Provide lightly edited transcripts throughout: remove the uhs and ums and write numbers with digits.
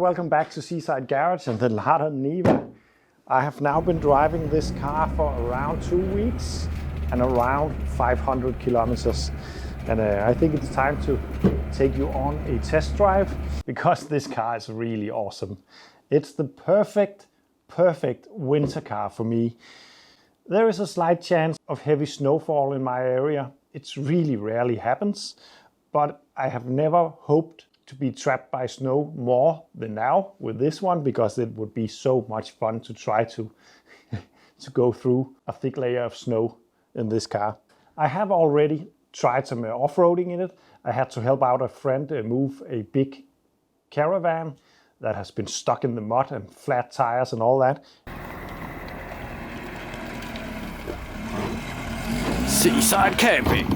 welcome back to Seaside Garage and the Lada Niva. I have now been driving this car for around 2 weeks and around 500 kilometers. And I think it's time to take you on a test drive because this car is really awesome. It's the perfect winter car for me. There is a slight chance of heavy snowfall in my area. It really rarely happens, but I have never hoped to be trapped by snow more than now with this one, because it would be so much fun to try to go through a thick layer of snow in this car. I have already tried some off-roading in it. I had to help out a friend move a big caravan that has been stuck in the mud and flat tires and all that. Seaside camping.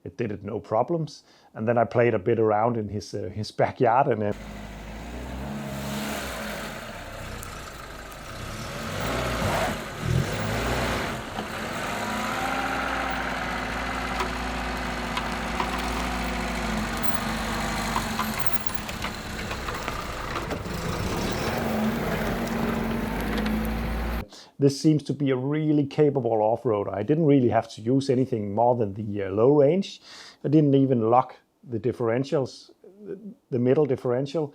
It did it no problems, and then I played a bit around in his backyard, and this seems to be a really capable off-roader. I didn't really have to use anything more than the low range. I didn't even lock the differentials, the middle differential.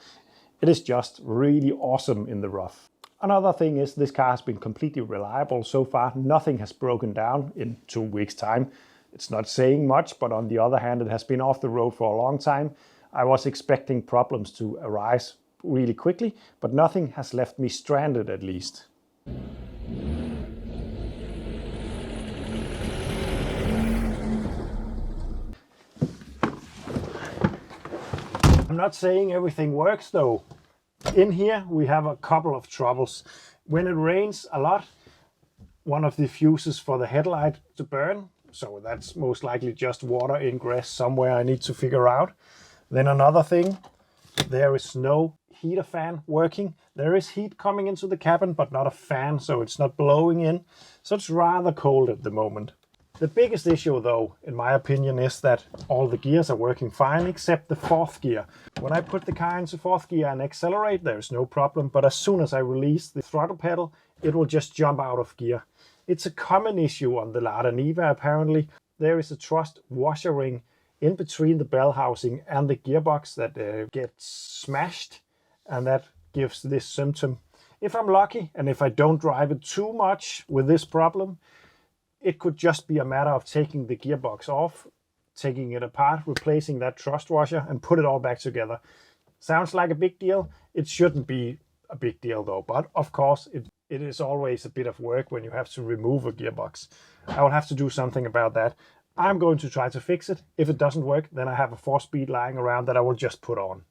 It is just really awesome in the rough. Another thing is this car has been completely reliable so far. Nothing has broken down in 2 weeks' time. It's not saying much, but on the other hand, it has been off the road for a long time. I was expecting problems to arise really quickly, but nothing has left me stranded, at least. I'm not saying everything works though. In here we have a couple of troubles. When it rains a lot, one of the fuses for the headlight to burn, so that's most likely just water ingress somewhere I need to figure out. Then another thing, there is no heater fan working. There is heat coming into the cabin, but not a fan, so it's not blowing in. So it's rather cold at the moment. The biggest issue though, in my opinion, is that all the gears are working fine except the fourth gear. When I put the car into fourth gear and accelerate, there's no problem, but as soon as I release the throttle pedal, it will just jump out of gear. It's a common issue on the Lada Niva apparently. There is a thrust washer ring in between the bell housing and the gearbox that gets smashed, and that gives this symptom. If I'm lucky, and if I don't drive it too much with this problem, it could just be a matter of taking the gearbox off, taking it apart, replacing that thrust washer, and put it all back together. Sounds like a big deal. It shouldn't be a big deal though, but of course it is always a bit of work when you have to remove a gearbox. I will have to do something about that. I'm going to try to fix it. If it doesn't work, then I have a 4-speed lying around that I will just put on.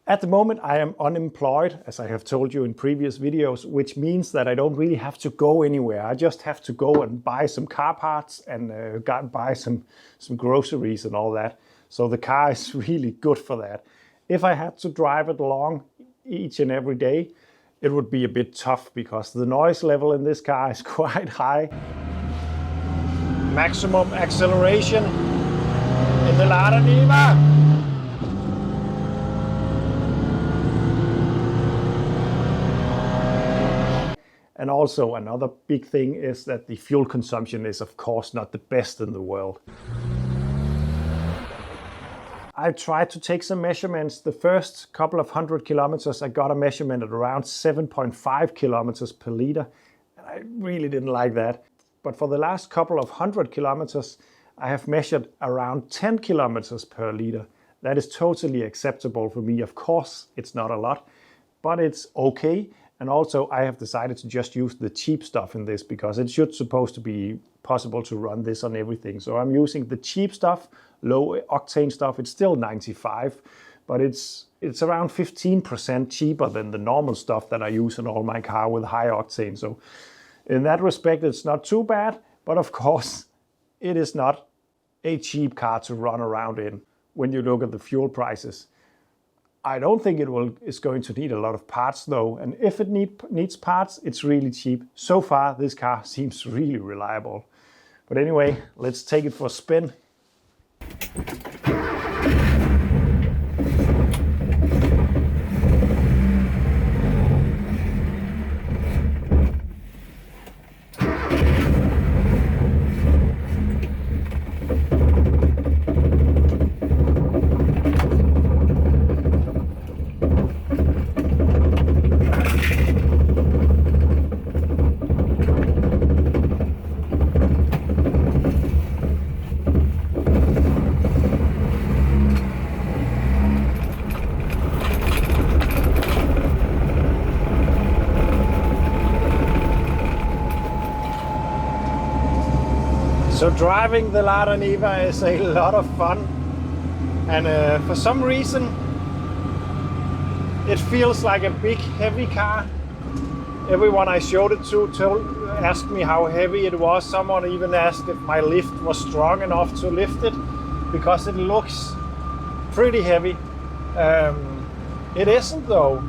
At the moment I am unemployed, as I have told you in previous videos, which means that I don't really have to go anywhere. I just have to go and buy some car parts and buy some groceries and all that. So the car is really good for that. If I had to drive it along each and every day, it would be a bit tough because the noise level in this car is quite high. Maximum acceleration in the Lada Niva. And also another big thing is that the fuel consumption is of course not the best in the world. I tried to take some measurements. The first couple of 100 kilometers I got a measurement at around 7.5 kilometers per liter. And I really didn't like that. But for the last couple of 100 kilometers I have measured around 10 kilometers per liter. That is totally acceptable for me. Of course it's not a lot, but it's okay. And also I have decided to just use the cheap stuff in this because it should supposed to be possible to run this on everything. So I'm using the cheap stuff, low octane stuff. It's still 95, but it's around 15% cheaper than the normal stuff that I use in all my car with high octane. So in that respect, it's not too bad, but of course it is not a cheap car to run around in when you look at the fuel prices. I don't think it's going to need a lot of parts though, and if it needs parts, it's really cheap. So far, this car seems really reliable. But anyway, let's take it for a spin. So driving the Lada Niva is a lot of fun, and for some reason it feels like a big heavy car. Everyone I showed it to asked me how heavy it was. Someone even asked if my lift was strong enough to lift it, because it looks pretty heavy. It isn't though,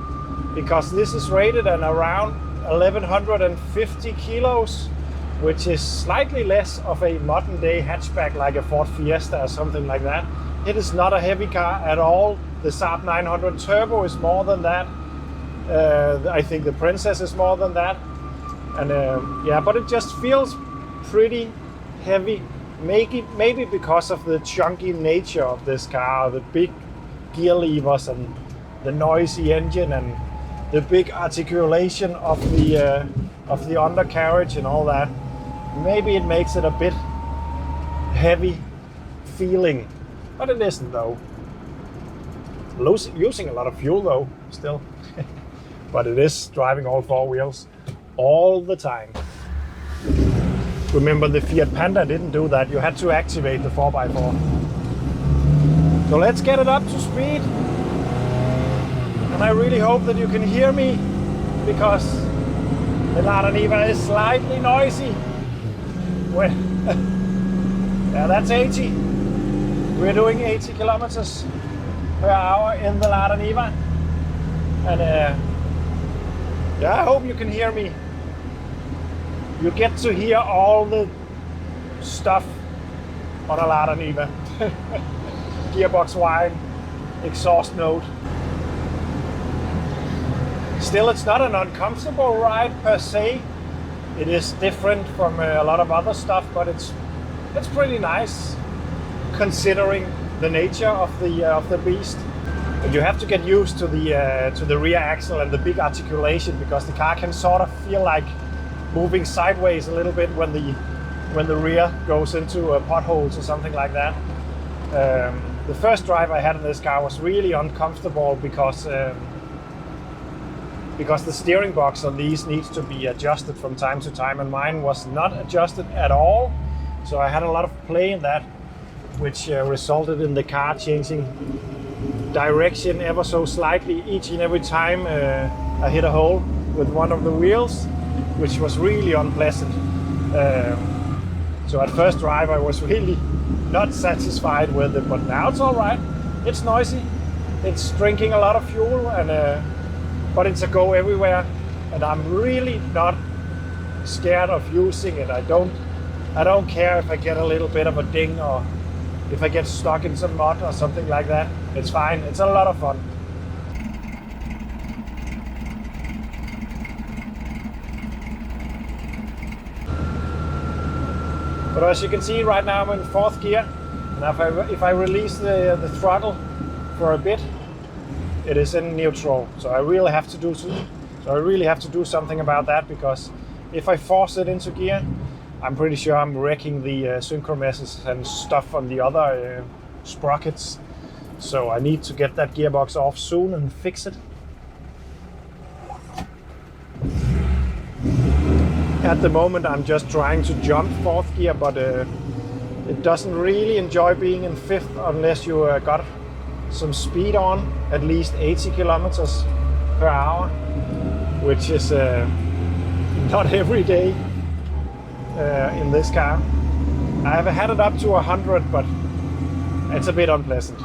because this is rated at around 1150 kilos, which is slightly less of a modern day hatchback like a Ford Fiesta or something like that. It is not a heavy car at all. The Saab 900 Turbo is more than that. I think the Princess is more than that. And yeah, but it just feels pretty heavy. Maybe because of the chunky nature of this car, the big gear levers and the noisy engine and the big articulation of the undercarriage and all that. Maybe it makes it a bit heavy feeling, but it isn't though. Using a lot of fuel though, still. But it is driving all four wheels all the time. Remember, the Fiat Panda didn't do that. You had to activate the 4x4. So let's get it up to speed. And I really hope that you can hear me, because the Lada Niva is slightly noisy. Well, yeah, that's 80. We're doing 80 kilometers per hour in the Lada Niva. And yeah, I hope you can hear me. You get to hear all the stuff on a Lada Niva. Gearbox whine, exhaust note. Still, it's not an uncomfortable ride per se. It is different from a lot of other stuff, but it's pretty nice considering the nature of the beast. But you have to get used to the rear axle and the big articulation, because the car can sort of feel like moving sideways a little bit when the rear goes into potholes or something like that. The first drive I had in this car was really uncomfortable because the steering box on these needs to be adjusted from time to time, and mine was not adjusted at all. So I had a lot of play in that, which resulted in the car changing direction ever so slightly each and every time I hit a hole with one of the wheels, which was really unpleasant. So at first drive I was really not satisfied with it, but now it's all right. It's noisy, it's drinking a lot of fuel, and but it's a go everywhere, and I'm really not scared of using it. I don't care if I get a little bit of a ding or if I get stuck in some mud or something like that. It's fine. It's a lot of fun. But as you can see, right now I'm in fourth gear, and if I release the throttle for a bit, it is in neutral. So I really have to do something about that, because if I force it into gear, I'm pretty sure I'm wrecking the synchro messes and stuff on the other sprockets. So I need to get that gearbox off soon and fix it. At the moment I'm just trying to jump fourth gear, but it doesn't really enjoy being in fifth unless you got some speed on, at least 80 kilometers per hour, which is not every day in this car. I have had it up to 100, but it's a bit unpleasant.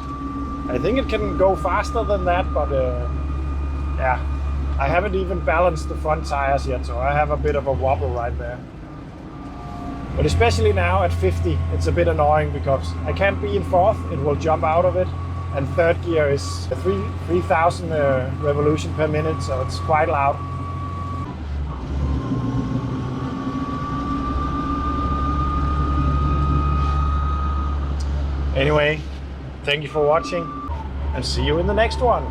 I think it can go faster than that, but yeah, I haven't even balanced the front tires yet, so I have a bit of a wobble right there. But especially now at 50, it's a bit annoying because I can't be in fourth, it will jump out of it. And third gear is 3,000 revolution per minute, so it's quite loud. Anyway, thank you for watching and see you in the next one.